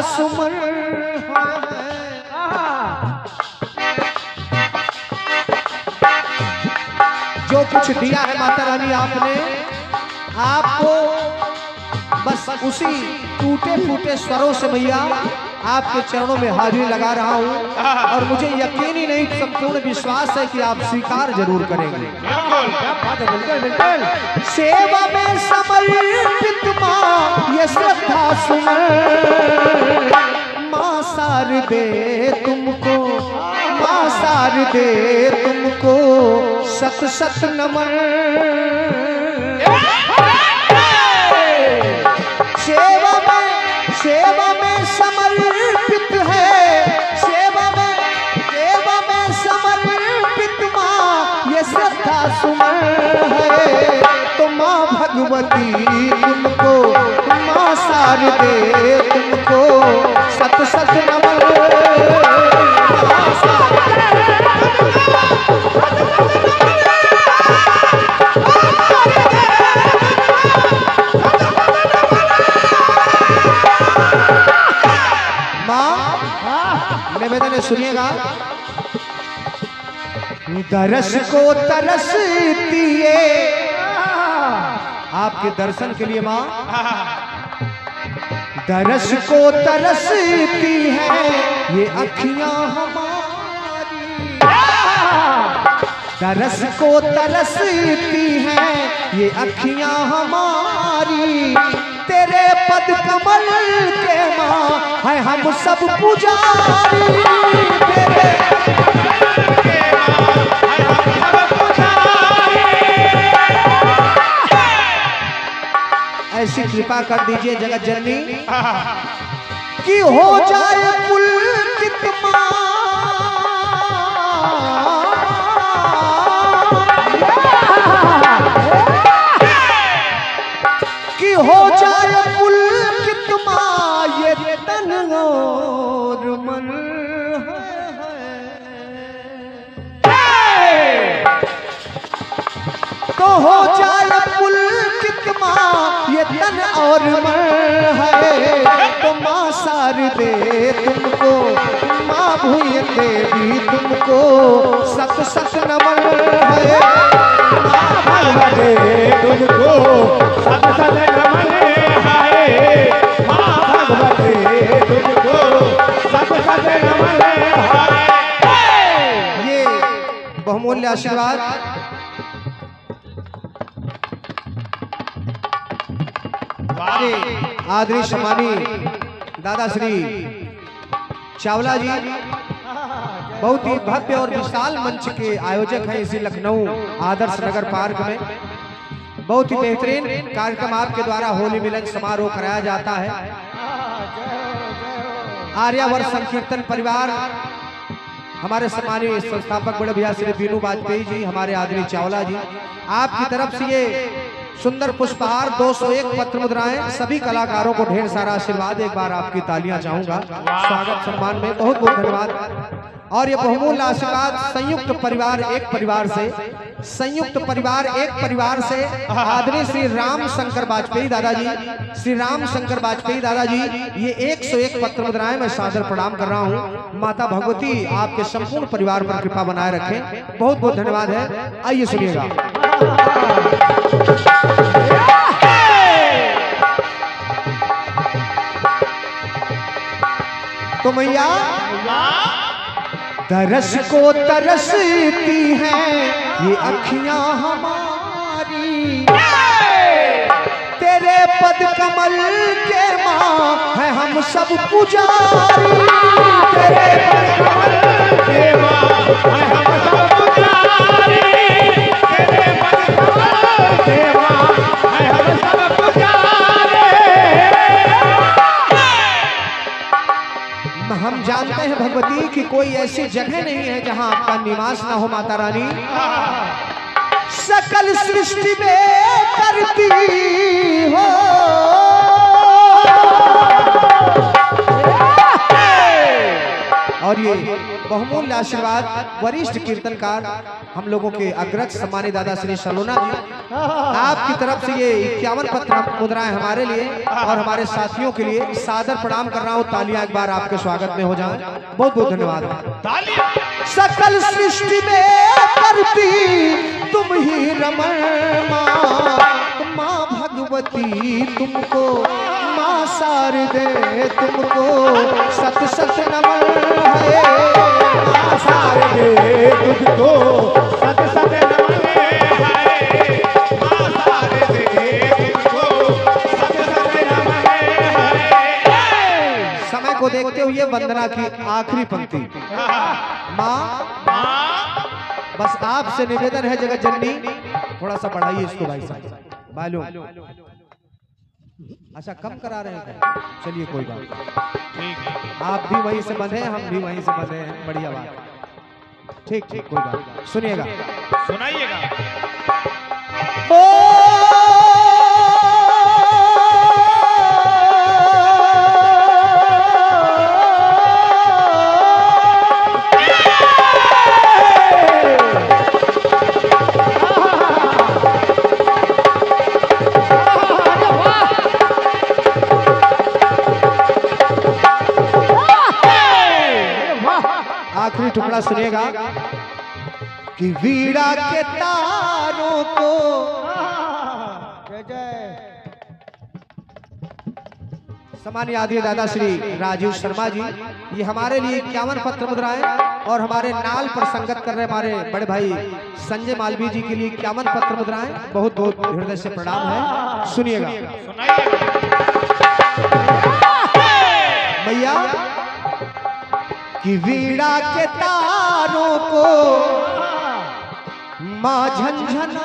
सुमन जो कुछ दिया है माता रानी आपने, आपको बस उसी टूटे फूटे स्वरों से मैया आपके चरणों में हाजिरी लगा रहा हूँ और मुझे यकीन ही नहीं संपूर्ण विश्वास है कि आप स्वीकार जरूर करेंगे। सेवा में समर्पित माँ ये श्रद्धा सुमन, माँ सार दे तुमको, माँ सार दे तुमको सत सत नमन। सेवा में समर्पित है, सेवा में समर्पित माँ ये श्रद्धा सुमन है। तो माँ भगवती तुमको, माँ शारदे तुमको सत सत नमन। निवेदन सुनिएगा। दरस को तरसती है आपके दर्शन के लिए माँ, दरस को तरसती है ये अखियां हमारी, दरस को तरसती है ये अखियां हमारी। तेरे पद कमल के माँ है हम सब पुजारी, तेरे ऐसी कृपा कर दीजिए जगत जननी कि हो जाए पुलकित माँ, कि हो जाए पुलकित माँ ये तन और मन है। तो हो जाए पुलकित माँ ये तन और मन है। तो माँ शारदे तुमको, माँ भूय देवी तुमको सत सत नमन है। माँ भगवती तुमको सत सत नमन है, माँ भगवती तुमको सत सत नमन है। ये बहुमूल्य आशीर्वाद आदरणीय सम्मानी दादा श्री चावला जी, बहुत ही भव्य और विशाल मंच के आयोजक हैं इसी लखनऊ आदर्श नगर पार्क में। बहुत ही बेहतरीन कार्यक्रम आपके द्वारा होली मिलन समारोह कराया जाता है। आर्यावर्त संकीर्तन परिवार, हमारे सम्मानीय संस्थापक बड़े भैया श्री बीनू वाजपेयी जी, हमारे आदरणीय चावला जी, आपकी तरफ से ये सुंदर पुष्पहार 201 पत्र मुद्राएं, सभी कलाकारों को ढेर सारा आशीर्वाद। एक बार आपकी तालियां चाहूंगा स्वागत सम्मान में, बहुत बहुत धन्यवाद। और ये बहुमूल्य आशीर्वाद संयुक्त परिवार एक परिवार से, संयुक्त परिवार एक परिवार से आदरणीय श्री राम शंकर वाजपेयी दादाजी, श्री राम शंकर वाजपेयी दादाजी, ये 101 पत्र मुद्राएं मैं सादर प्रणाम कर रहा हूँ। माता भगवती आपके संपूर्ण परिवार पर कृपा बनाए रखें, बहुत बहुत धन्यवाद है। आइए सुनिएगा। तो मैया तरस को तरसती हैं ये अखियां हमारी, तेरे पद कमल के माँ है हम सब पुजारी, तेरे पद कमल के माँ है हम सब पुजारी, तेरे पद कमल के माँ है हम सब पुजारी। हम जानते हैं भगवती कि कोई ऐसी जगह नहीं है जहां आपका निवास ना हो माता रानी। सकल सृष्टि में करती हो और ये बहुमूल्य आशीर्वाद वरिष्ठ कीर्तनकार हम लोगों के अग्रज सम्मानित दादा श्री सलोना जी, आपकी तरफ से ये 51 पत्र मुद्राएं हमारे लिए और हमारे साथियों के लिए सादर प्रणाम कर रहा हूँ। तालियां एक बार आपके स्वागत में हो जाएं। बहुत बहुत धन्यवाद। सकल सृष्टि में करती तुम ही रमण माँ भगवती तुमको, माँ शारदे तुमको सत सत नमन है। माँ शारदे तुझको सत सत नमन है। माँ शारदे तुझको सत सत नमन है। समय को देखते हुए वंदना की आखिरी पंक्ति। माँ बस आपसे निवेदन है जगत जननी, थोड़ा सा बढ़ाइए इसको भाई साहब। मालूम अच्छा कम करा रहे हैं, चलिए कोई बात नहीं। आप भी वहीं से बंधे, हम भी वहीं से बंधे हैं, बढ़िया बात। ठीक ठीक कोई बात, सुनिएगा सुनाइएगा। आखिरी टुकड़ा सुनिएगा कि वीणा के तारों को सम्मानीय आदि दादा श्री राजीव शर्मा जी, ये हमारे लिए 51 पत्र मुद्राएं और हमारे नाल पर संगत कर रहे हमारे बड़े भाई संजय मालवीय जी के लिए 51 पत्र मुद्राएं। बहुत बहुत हृदय से प्रणाम है, सुनिएगा। भैया कि वीणा के तारों को माँ झंझना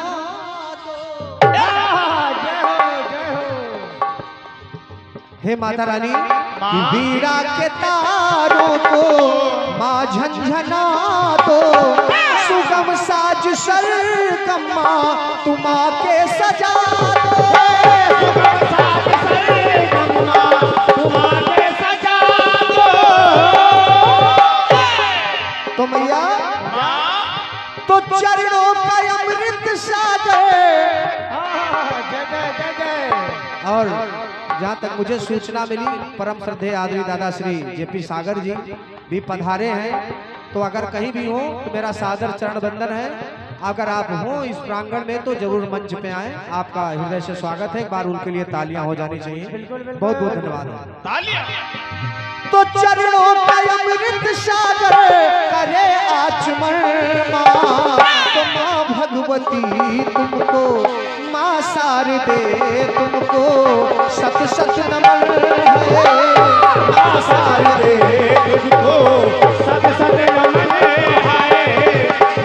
दो। हे माता रानी, कि वीणा के तारों को माँ झंझना दो। सुगम साज सरगम माँ तुम आके सजा दो। सुगम साज सरगम माँ तुम आके सजा दो। तो मैया तो चरणों का अमृत सागर। और जहाँ तक मुझे सूचना मिली, परम श्रद्धेय आदरणीय दादा श्री जेपी सागर जी भी पधारे हैं। तो अगर कहीं भी हो तो मेरा सादर चरण बंदन है। अगर आप हो इस प्रांगण में तो जरूर मंच पे आए, आपका हृदय से स्वागत है। एक बार उनके लिए तालियां हो जानी चाहिए। बहुत बहुत धन्यवाद। तो चरणों का अमृत सागर करे आचमन माँ, तो माँ भगवती तुमको, माँ शारदे तुमको सत सत नमन है। माँ शारदे तुझको सत सत नमन है।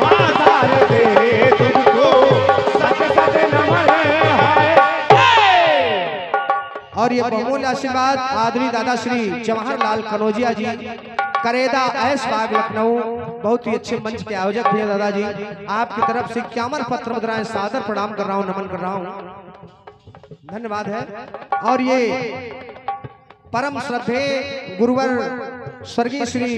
माँ शारदे तुझको सत सत नमन है। और ये बहुमूल्य आशीर्वाद आदरणीय दादा श्री जवाहरलाल कनौजिया जी, करेदा ऐश बाग लखनऊ, बहुत ही अच्छे मंच के आयोजक भी दादा जी। आपकी तरफ से 51 पत्र मुद्राएं सादर प्रणाम कर रहा हूँ, नमन कर रहा हूँ, धन्यवाद है। और ये परम श्रद्धेय गुरुवर स्वर्गीय श्री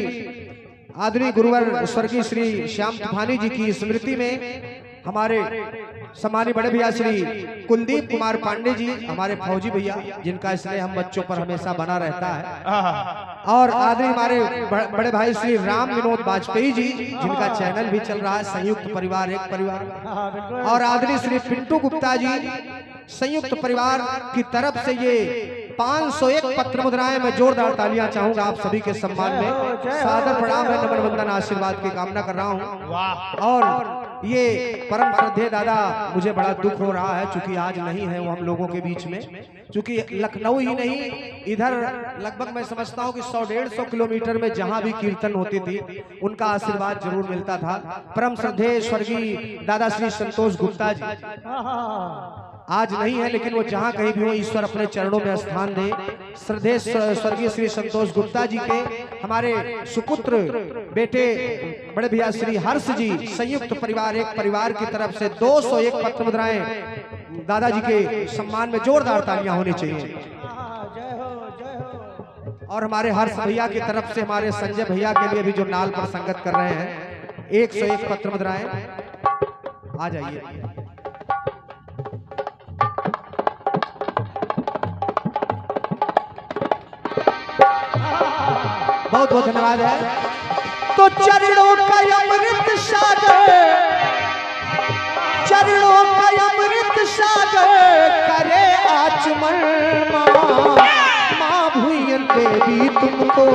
आदरणीय गुरुवर स्वर्गीय श्री श्याम तूफानी जी की स्मृति में हमारे सम्मानीय बड़े भैया श्री कुलदीप कुमार पांडे जी, हमारे फौजी भैया जिनका इसलिए हम बच्चों पर हमेशा बना रहता है। और आदरणीय हमारे बड़े भाई श्री राम विनोद वाजपेयी जी, जिनका चैनल भी चल रहा है संयुक्त परिवार एक परिवार। और आदरणीय श्री पिंटू गुप्ता जी, संयुक्त परिवार की तरफ से ये 501 पत्र मुद्राएं। मैं जोरदार तालियां चाहूंगा आप सभी के सम्मान में। सादर प्रणाम है, नमन वंदन आशीर्वाद की कामना कर रहा हूं। और ये परम श्रद्धेय दादा, मुझे बड़ा दुख हो रहा है चूंकि आज नहीं है वो हम लोगों के बीच में। चूंकि लखनऊ ही नहीं, इधर लगभग मैं समझता हूँ कि 100-150 किलोमीटर में जहां भी कीर्तन होती थी उनका आशीर्वाद जरूर मिलता था। परम श्रद्धेय स्वर्गीय दादा श्री संतोष गुप्ता जी आज नहीं है, लेकिन वो जहां कहीं भी हो ईश्वर अपने चरणों में स्थान दे। श्रद्धेय स्वर्गीय श्री संतोष गुप्ता जी के हमारे सुपुत्र बेटे बड़े भैया श्री हर्ष जी, संयुक्त परिवार एक परिवार की तरफ से 201 पत्र मुद्राएं दादाजी के सम्मान में। जोरदार तालियां होनी चाहिए। और हमारे हर्ष भैया की तरफ से हमारे संजय भैया के लिए भी जो नाल पर संगत कर रहे हैं 101 पत्र मुद्राएं। आ जाइए। बहुत बहुत धन्यवाद है। तो चरणों का अमृत सागर, चरणों का अमृत सागर करे आचमन माँ भुयन देवी तुमको,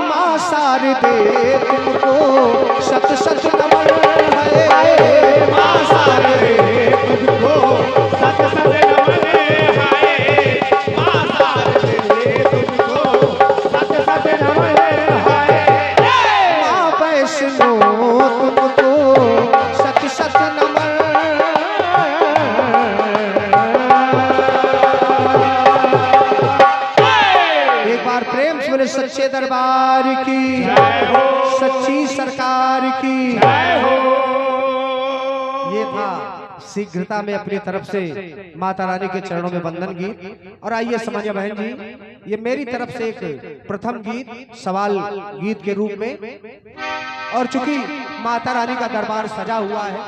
माँ शारदे तुमको सत सत नमन है। माँ शारदे तुमको सत सत नमन है। माँ शारदे तुमको सत सत नमन है। माँ वैष्णो तुमको सत सत नमन। प्रेम से बोले सच्चे दरबार की जय हो, सच्ची सरकार की जय हो। ये था शीघ्रता में अपनी तरफ से माता रानी के चरणों में वंदन गीत। और आइए समझिए बहन जी, ये मेरी तरफ से एक प्रथम गीत सवाल गीत के रूप में। और चूंकि माता रानी का दरबार सजा हुआ है,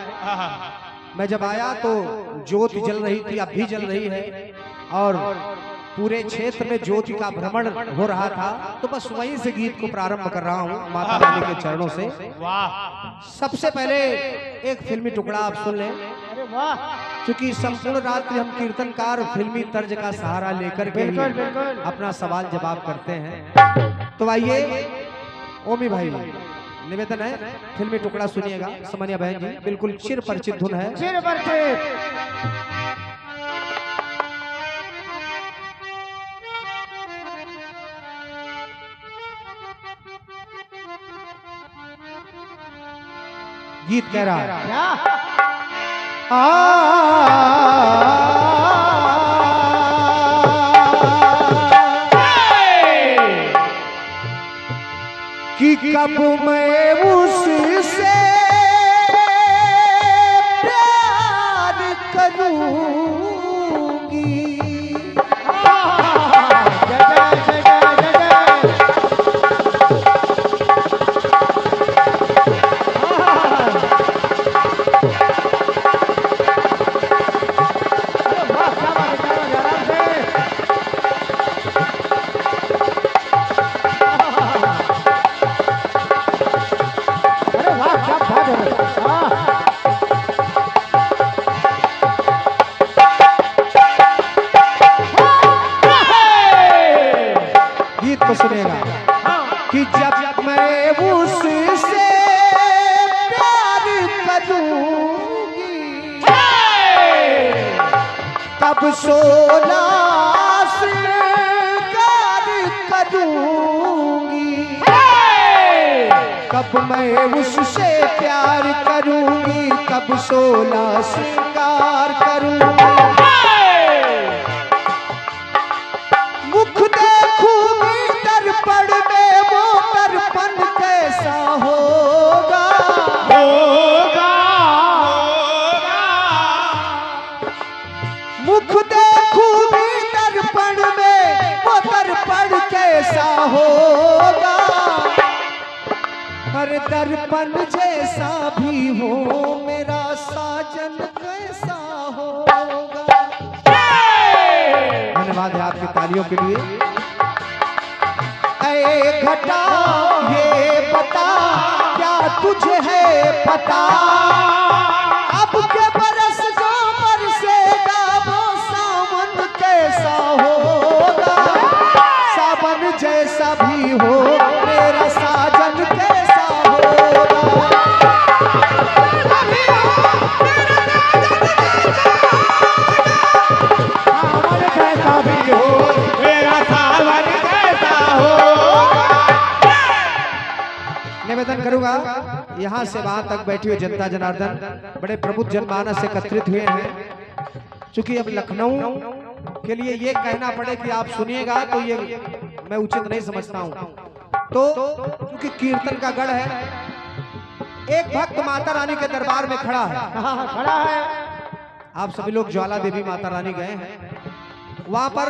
मैं जब आया तो ज्योति जल रही थी, अब भी जल रही है, और पूरे क्षेत्र में ज्योति का भ्रमण हो रहा था। तो बस वहीं से गीत को प्रारंभ कर रहा हूँ माता रानी के चरणों से। वाह। सबसे पहले एक फिल्मी टुकड़ा आप सुन लें। अरे वाह। क्योंकि संपूर्ण रात्रि हम कीर्तनकार फिल्मी तर्ज का सहारा लेकर के अपना सवाल जवाब करते हैं। तो आइए ओमी भाई, निवेदन है फिल्मी टुकड़ा सुनिएगा। समनिया बहन जी, बिल्कुल चिर परिचित धुन है। चिर परिचित। गीत कह रहा है कि कब मैं उससे प्यार करूंगी। कि जब मैं उससे प्यार करूंगी तब 16 श्रृंगार करूंगी। कब मैं उससे प्यार करूंगी तब 16 श्रृंगार करूंगी। मुख देखूंगी दर्पण में वो दर्पण कैसा होगा, होगा। मुख देखूंगी दर्पण में वो दर्पण कैसा होगा। हर दर्पण जैसा भी हो मेरा साजन कैसा होगा। धन्यवाद है आपकी तालियों के लिए। ऐ घटा ये बता क्या तुझे है पता, अब के बरस जो बरसेगा वो सावन कैसा होगा। सावन जैसा भी हो मेरा साजन कैसा होगा। सावन कैसा भी हो मेरा सावन कैसा होगा। निवेदन करूंगा यहाँ से वहां तक बैठी हुई जनता जनार्दन बड़े प्रबुद्ध जनमानस से एकत्रित हुए हैं। चूंकि अब लखनऊ के लिए ये कहना पड़े कि आप सुनिएगा तो ये मैं उचित नहीं समझता हूँ। तो क्योंकि कीर्तन का गढ़ है, एक भक्त माता रानी के दरबार में खड़ा है। खड़ा है। आप सभी लोग ज्वाला देवी माता रानी गए हैं, वहां पर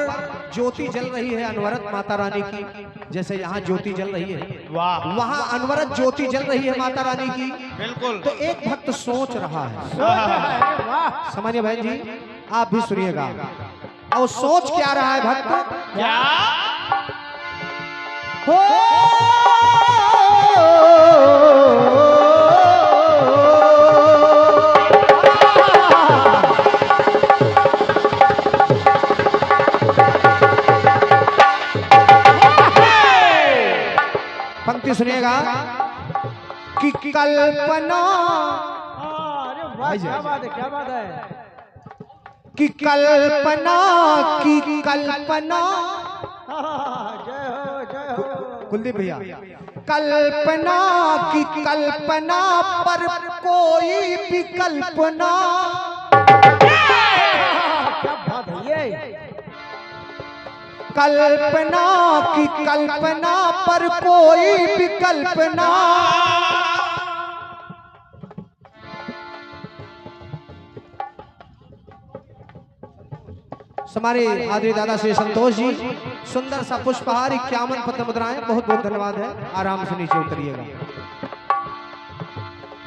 ज्योति जल रही है अनवरत माता रानी की, जैसे यहाँ ज्योति जल रही है वहाँ अनवरत ज्योति जल रही है माता रानी की। बिल्कुल। तो एक भक्त सोच रहा है। समझिए बहन जी, आप भी सुनिएगा। और सोच क्या रहा है भक्त? क्या हो पंक्ति सुनिएगा कि कल्पना, क्या बात है, क्या बात है, कि कल्पना की कल्पना, जय हो जय हो कुलदीप भैया, कल्पना की कल्पना पर कोई विकल्प ना। क्या बात है ये, कल्पना की कल्पना पर कोई विकल्प ना। हमारे आदरणीय दादा श्री संतोष जी, सुंदर सा पुष्पहार 51 पत्र मुद्राएं, बहुत बहुत धन्यवाद है। आराम से नीचे उतरिएगा।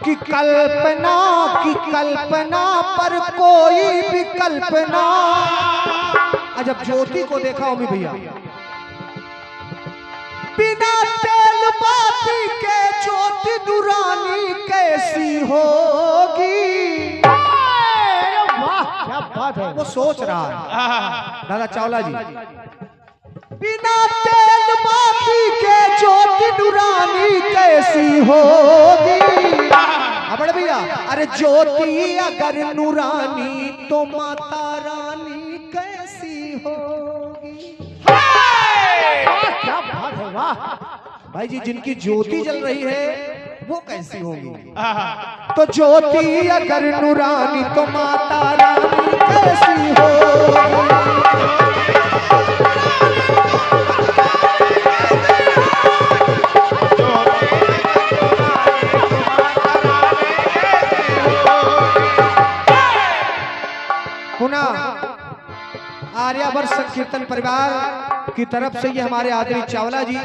कि कल्पना की कल्पना पर कोई विकल्प ना। जब ज्योति को देखा ओमी भैया, बिना तेल बाती के ज्योति दुरानी कैसी होगी। क्या बात है, वो सोच रहा है दादा चावला जी, बिना तेल बाती के ज्योति दुरानी कैसी होगी। बड़े भैया, अरे ज्योति अगर नूरानी तो माता रानी कैसी होगी। क्या बात है, वाह भाई जी, जिनकी ज्योति जल रही है वो कैसी होगी। तो ज्योति अगर नूरानी तो माता रानी कैसी होगी। पुनः आर्यावर्त संकीर्तन परिवार की तरफ से ये हमारे आदरणीय चावला जी,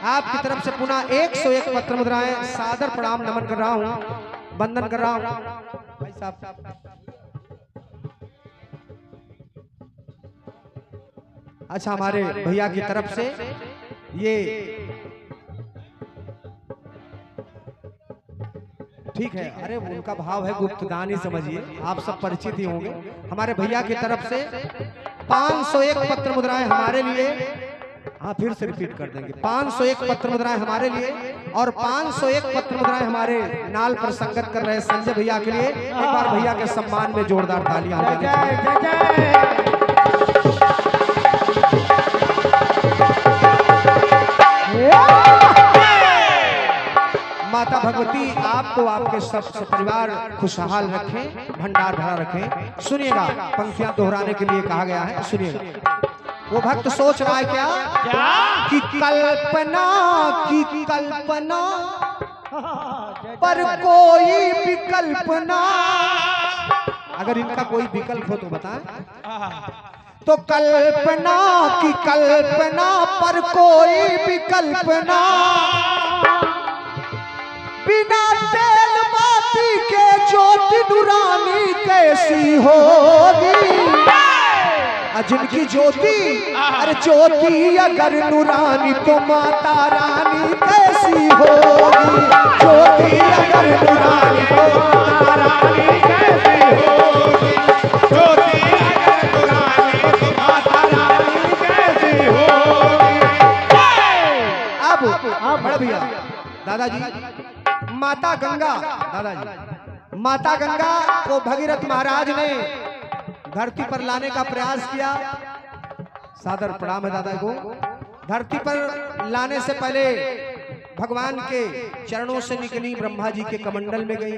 आपकी तरफ से पुनः 101 पत्र मुद्राएं सादर प्रणाम नमन कर रहा हूं, वंदन कर रहा हूं। भाई साहब, अच्छा हमारे भैया की तरफ से ये ठीक है। अरे उनका भाव है गुप्तदान ही समझिए, आप सब परिचित ही होंगे। हमारे भैया की तरफ से 501 पत्र मुद्राएं हमारे लिए, हाँ फिर से रिपीट कर देंगे, 501 पत्र मुद्राएं हमारे लिए और 501 पत्र मुद्राएं हमारे नाल पर संगत कर रहे संजय भैया के लिए। एक बार भैया के सम्मान में जोरदार तालियां देंगे। माता भगवती आपको आपके सब परिवार खुशहाल रखें, भंडार भरा रखें। सुनिएगा, पंक्तियां दोहराने के लिए कहा गया है, सुनिएगा। वो भक्त सोच रहा है क्या, कि कल्पना की कल्पना पर कोई विकल्प ना। अगर इनका कोई विकल्प हो तो बताएं। तो कल्पना की कल्पना पर कोई विकल्प ना। बिना तेल बाती के ज्योति दुरानी कैसी होगी। जिनकी ज्योति, अरे ज्योति अगर नूरानी तो माता रानी कैसी होगी। ज्योति अगर नूरानी तो माता रानी कैसी होगी। ज्योति अगर नूरानी तो माता रानी कैसी होगी। अब बड़ा भैया दादाजी, माता गंगा, दादाजी माता गंगा को भगीरथ महाराज ने धरती पर लाने का प्रयास किया। सादर प्रणाम है दादा को। धरती पर लाने से पहले भगवान के चरणों से निकली, ब्रह्मा जी के कमंडल में गई,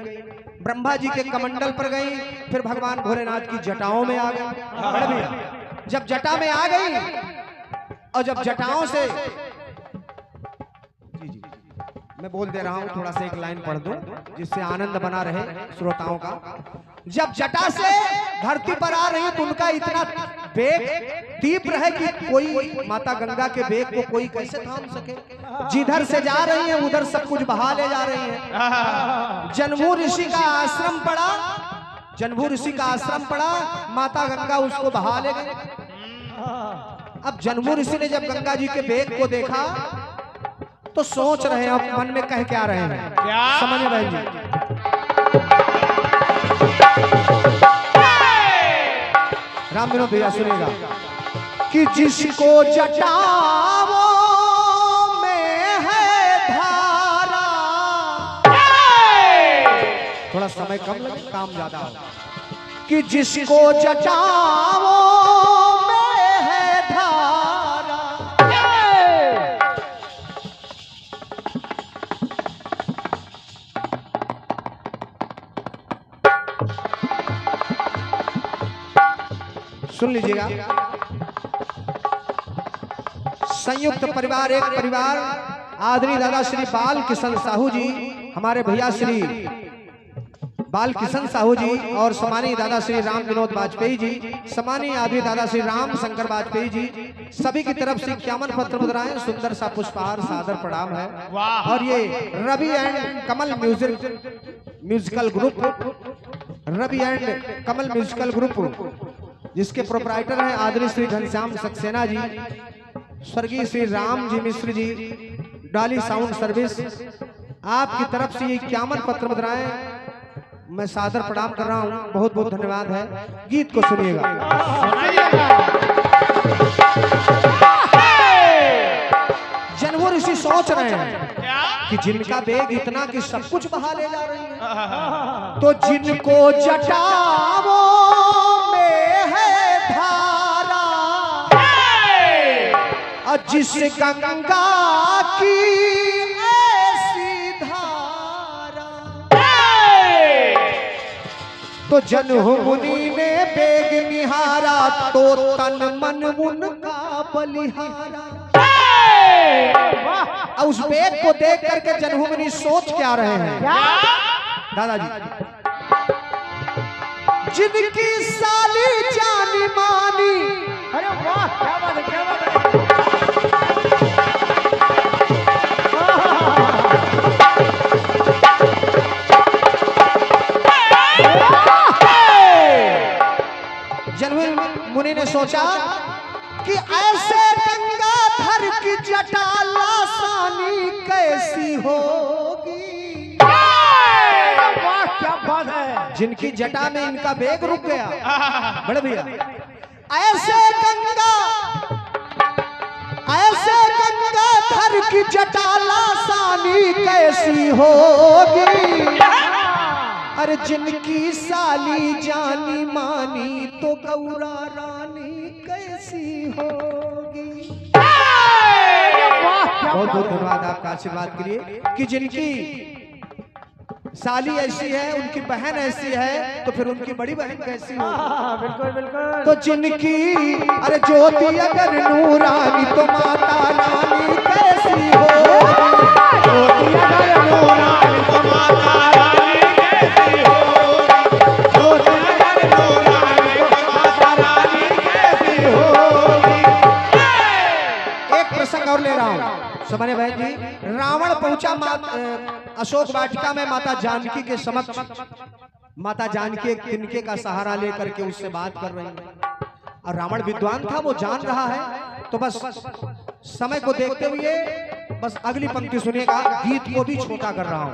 ब्रह्मा जी के कमंडल पर गई, फिर भगवान भोलेनाथ की जटाओं में आ गई। जब जटा में आ गई और जब जटाओं से, मैं बोल दे रहा हूं, थोड़ा सा एक लाइन पढ़ दूं जिससे आनंद बना रहे श्रोताओं का। जब जटा से धरती पर आ रही है तो उनका इतना वेग तीव्र है कि कोई माता गंगा के वेग को कोई कैसे थाम सके। जिधर से जा रही है उधर सब कुछ बहा ले जा रही है। जन्मू ऋषि का आश्रम पड़ा, जन्मू ऋषि का आश्रम पड़ा, माता गंगा उसको बहा ले गई। अब जन्मू ऋषि ने जब गंगा जी के वेग को देखा तो सोच रहे हैं, अब मन में कह क्या रहे हैं, समझ रहे जी। राम विनोद भैया सुनेगा कि जिसको जटाओं में है समय कम लगे काम ज्यादा हो। कि जिसको जटाओ में है धारा, सुन लीजिएगा, संयुक्त परिवार एक परिवार आदरणीय दादा श्री बाल किशन साहू जी, हमारे भैया श्री बाल किशन साहू जी और सम्मानीय दादा श्री राम विनोद वाजपेयी जी, सम्मानीय आदरणीय दादा श्री राम शंकर वाजपेयी जी, सभी की तरफ से 51 पत्र मुद्राएं, सुंदर सा पुष्पहार सादर प्रणाम है। और ये Ravi and Kamal musical group, Ravi and Kamal musical group, जिसके प्रोपराइटर हैं आदरणीय श्री घनश्याम सक्सेना जी, स्वर्गीय Shri Ram ji Mishra ji, Dolly sound service, आपकी तरफ से ये 51 पत्र मुद्राएं मैं सादर प्रणाम कर रहा हूँ। बहुत बहुत धन्यवाद है। गीत को सुनिएगा। जनवर इसी सोच रहे हैं कि जिनका वेग इतना कि सब कुछ बहा ले जा रही है, तो जिनको जटाओ में है धारा, और जिस गंगा की ऐसी धारा, तो जन्म मुनि ने बेग निहारा, तो तन मन उनका बलिहारा। और उस बेग को देख करके जन्म मुनि सोच क्या रहे हैं दादाजी, जिनकी साली जानी मानी, अरे वाह क्या बात है, क्या बात है। जन्म मुनि ने सोचा कि ऐसे गंगाधर की जटा लासानी कैसी होगी। वाह क्या बात है। जिनकी जटा में इनका बेग रुक गया, बड़े भैया, ऐसे गंगाधर की जटा लासानी कैसी होगी। अरे जिनकी साली जानी मानी, तो गौरा रानी कैसी होगी। बहुत बहुत धन्यवाद आपका आशीर्वाद के लिए कि जिनकी साली ऐसी है, उनकी बहन ऐसी है, तो फिर उनकी बड़ी बहन कैसी होगी। बिल्कुल बिल्कुल। तो जिनकी अरे ज्योति अगर नूरानी, तो माता रानी कैसी होगी। ज्योति अगर नूरानी, तो माता रानी कैसी होगी। ज्योति अगर नूरानी, तो माता रानी कैसी होगी। एक प्रसंग और ले रहा हूँ समझे बहन जी। रावण पहुंचा अशोक वाटिका में माता जानकी के समक्ष। माता जानकी एक तिनके का सहारा लेकर के उससे बात कर रही है, और रावण विद्वान था, वो जान रहा है। तो बस समय को देखते हुए बस अगली पंक्ति सुनिएगा, गीत को भी छोटा कर रहा हूं।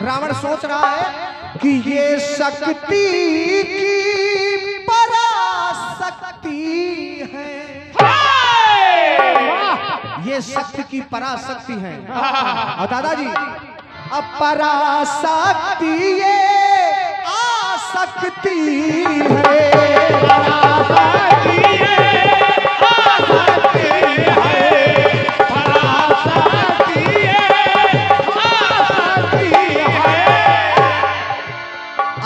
रावण सोच रहा है कि ये शक्ति की पराशक्ति है, ये शक्ति की पराशक्ति है। और दादाजी अब पराशक्ति ये आसक्ति है, पराशक्ति ये आसक्ति है, पराशक्ति ये आसक्ति है।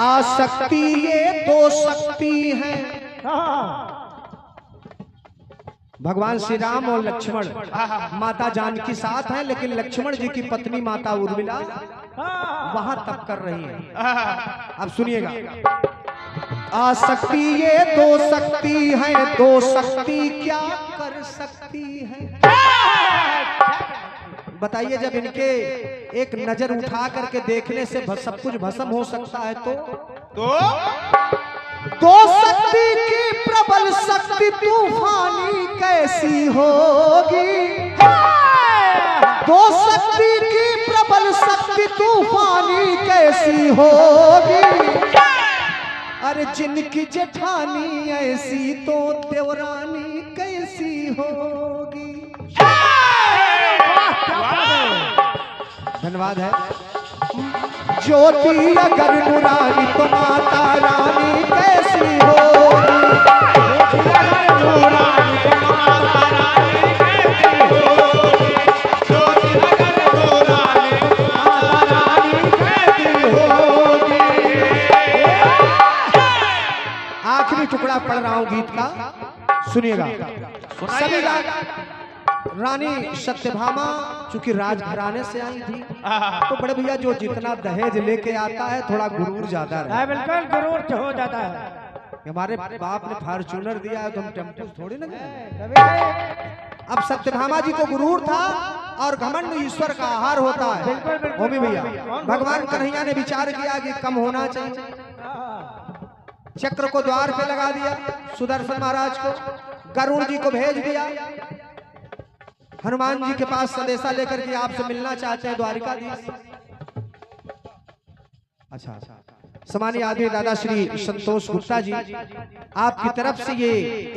आसक्ति ये दो शक्ति है। भगवान श्री राम और लक्ष्मण माता जानकी साथ हैं, लेकिन लक्ष्मण जी की पत्नी माता उर्मिला वहां तप कर रही है। अब सुनिएगा, आसक्ति ये दो शक्ति है, दो शक्ति क्या कर सकती है। बताइए, जब इनके एक नजर उठा करके देखने से सब कुछ भस्म हो सकता है, तो दो शक्ति की प्रबल शक्ति तूफानी कैसी होगी। दो शक्ति की प्रबल शक्ति तूफानी कैसी होगी। अरे जिनकी जेठानी ऐसी, तो देवरानी कैसी होगी। धन्यवाद है। ज्योति अगर नूरानी तो माता रानी कैसी होगी। आखिरी टुकड़ा पढ़ रहा हूं गीत का, सुनिएगा। सभी रानी सत्यभामा चूंकि राजघराने से आई थी तो बड़े भैया जो जितना दहेज लेके आता है थोड़ा गुरूर ज्यादा है। बिल्कुल गुरूर हो जाता है। हमारे बाप ने फॉर्च्यूनर दिया है तो हम टेम्पो थोड़ी ना दें। अब सत्यभामा जी को गुरूर था और घमंड ईश्वर का आहार होता है। होमी भैया भगवान कन्हैया ने विचार किया कि कम होना चाहिए, चक्र को द्वार पे लगा दिया, सुदर्शन महाराज को, गरुड़ जी को भेज दिया, हनुमान जी के पास संदेशा लेकर के आपसे मिलना चाहते हैं द्वारिकाधीश। अच्छा, सम्मानीय आदमी दादा श्री संतोष गुप्ता जी, आपकी तरफ से ये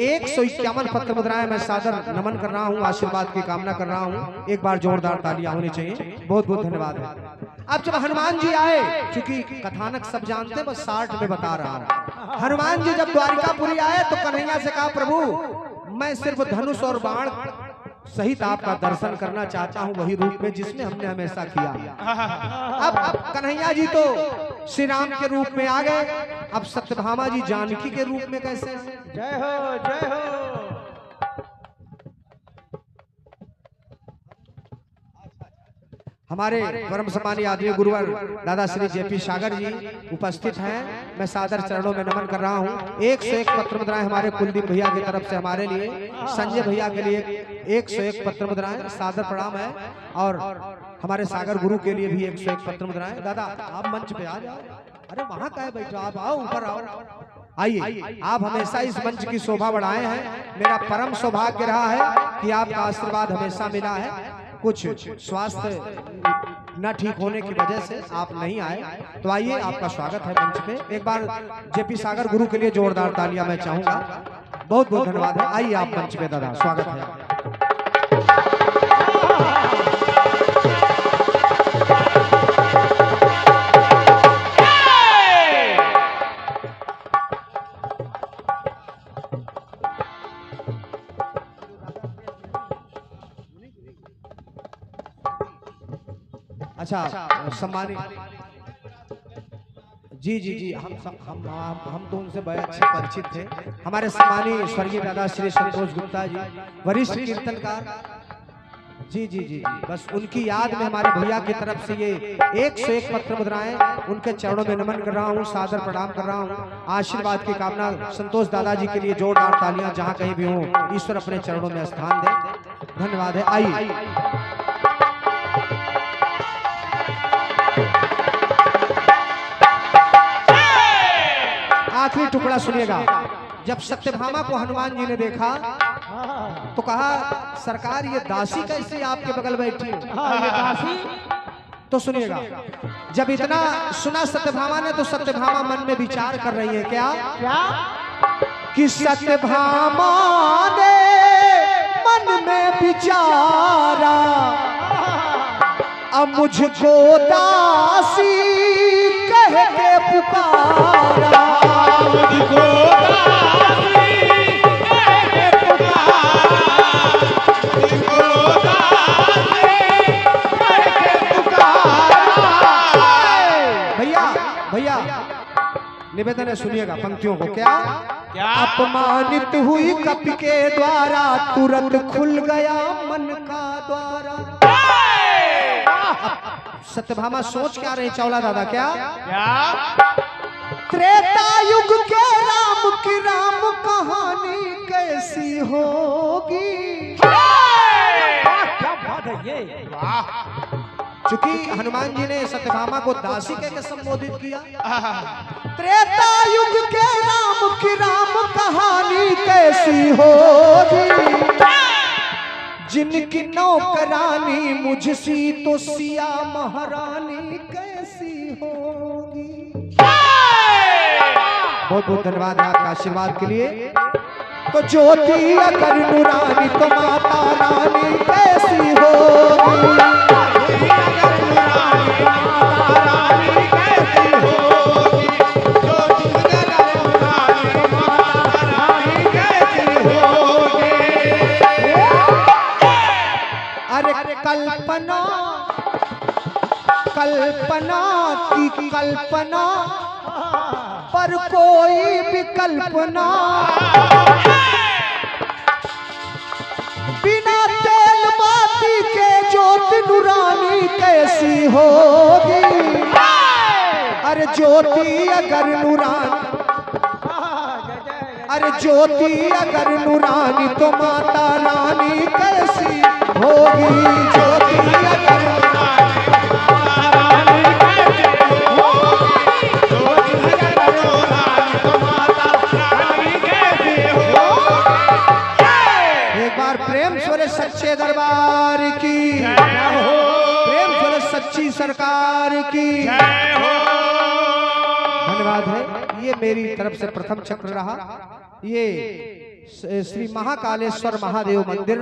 151 पत्र मुद्राएं मैं सादर नमन कर रहा हूँ, आशीर्वाद की कामना कर रहा हूँ। एक बार जोरदार तालियां होनी चाहिए। बहुत बहुत धन्यवाद है। अब जब हनुमान जी आए, चूंकि कथानक सब जानते हैं, बस 60 में बता रहा हूँ। हनुमान जी जब द्वारिकापुरी आए तो कन्हैया से कहा, प्रभु मैं सिर्फ धनुष और बाण सहित आपका दर्शन करना चाहता हूं, वही रूप में जिसमें हमने हमेशा किया। अब कन्हैया जी तो श्री राम के रूप में आ गए, अब सत्यभामा जी जानकी के रूप में कैसे? जय हो जय हो। हमारे परम सम्मानीय आदरणीय गुरुवर दादा श्री जेपी सागर जी उपस्थित हैं, मैं सादर चरणों में नमन कर रहा हूं। 101 पत्र मुद्राएं हमारे कुलदीप भैया की तरफ से हमारे लिए, संजय भैया के लिए 101 पत्र मुद्राएं सादर प्रणाम है, और हमारे सागर गुरु के लिए भी 101 पत्र मुद्राएं। दादा आप मंच पे आ जाओ। अरे वहां का है बैठो, आप आओ, ऊपर आओ, आइए। आप हमेशा इस मंच की शोभा बढ़ाए हैं, मेरा परम सौभाग्य रहा है कि आपका आशीर्वाद हमेशा मिला है। कुछ स्वास्थ्य न ठीक होने की वजह से आप नहीं आए, तो आइए, आपका स्वागत है मंच पे। एक बार जेपी सागर गुरु के लिए जोरदार तालियां मैं चाहूंगा। बहुत बहुत धन्यवाद है। आइए आप मंच पे दादा, स्वागत है। अच्छा, सम्मानित जी जी जी, हम तो उनसे बड़े अच्छे परिचित थे। हमारे सम्मानीय स्वर्गीय दादा श्री संतोष गुप्ता जी, वरिष्ठ कीर्तनकार जी जी जी, बस उनकी याद में हमारे भैया की तरफ से ये 101 पत्र मुद्राएं उनके चरणों में नमन कर रहा हूँ, सादर प्रणाम कर रहा हूँ। आशीर्वाद की कामना संतोष दादाजी के लिए जोरदार तालियां जहाँ कहीं भी हो, ईश्वर अपने चरणों में स्थान दे। धन्यवाद है। आइए आखिरी टुकड़ा सुनिएगा। जब सत्यभामा को हनुमान जी ने देखा तो कहा, सरकार ये दासी कैसे आपके बगल बैठी? ये दासी? तो सुनिएगा, जब इतना सुना सत्यभामा ने तो सत्यभामा मन में विचार कर रही है। क्या क्या? कि सत्यभामा ने मन में विचारा, अब मुझको दासी कह के पुकारा, मुझको दासी कह के पुकारा, मुझको दासी कह के पुकारा। भैया निवेदन है, सुनिएगा पंक्तियों को। क्या? क्या? अपमानित हुई कपि के द्वारा, तुरंत खुल गया मन का द्वारा। सत्यभामा सोच क्या रही चावला दादा? क्या? त्रेता युग के राम की राम कहानी कैसी होगी? क्या बात है ये! चूंकि हनुमान जी ने सत्यभामा को दासी कहकर संबोधित किया, त्रेता युग के राम की राम कहानी कैसी होगी? जिनकी नौकरानी मुझसी तो सिया महारानी कैसी होगी? बहुत बहुत धन्यवाद आपका आशीर्वाद के लिए। तो ज्योति अगर नूरानी तो माता रानी कैसी होगी? अगर नूरानी तो माता रानी अरे कल्पना कल्पना की कल्पना पर कोई विकल्प ना, बिना तेल बाती के ज्योति नूरानी कैसी होगी। अरे ज्योति अगर नूरानी, अरे ज्योति अगर नूरानी तो माता रानी कैसी होगी। ज्योति अगर प्रेम स्वर सच्चे दरबार की, प्रेम स्वर सच्ची सरकार की धन्यवाद है। ये मेरी तरफ से प्रथम चक्र रहा। ये श्री महाकालेश्वर महादेव मंदिर,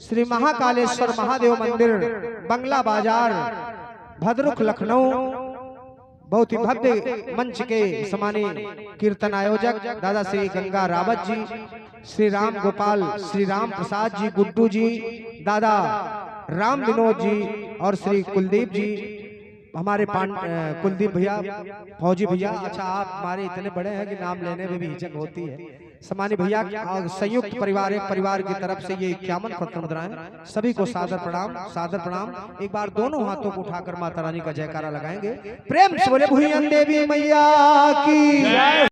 श्री महाकालेश्वर महादेव मंदिर, बंगला बाजार, भद्रुक, लखनऊ। बहुत ही भव्य मंच के सम्मानित कीर्तन आयोजक दादा श्री गंगा रावत जी, श्री राम गोपाल, श्री राम प्रसाद जी, गुड्डू जी, दादा राम विनोद जी और श्री कुलदीप जी, हमारे कुलदीप भैया, फौजी भैया। अच्छा, आप हमारे इतने बड़े हैं कि नाम लेने में भी हिचक होती है। सम्मानित भैया और संयुक्त परिवार, एक परिवार की तरफ से ये 51 रत्न मुद्राएं, सभी को सादर प्रणाम, सादर प्रणाम। एक बार दोनों हाथों को उठाकर माता रानी का जयकारा लगाएंगे। प्रेम से बोले भुयन देवी मैया की।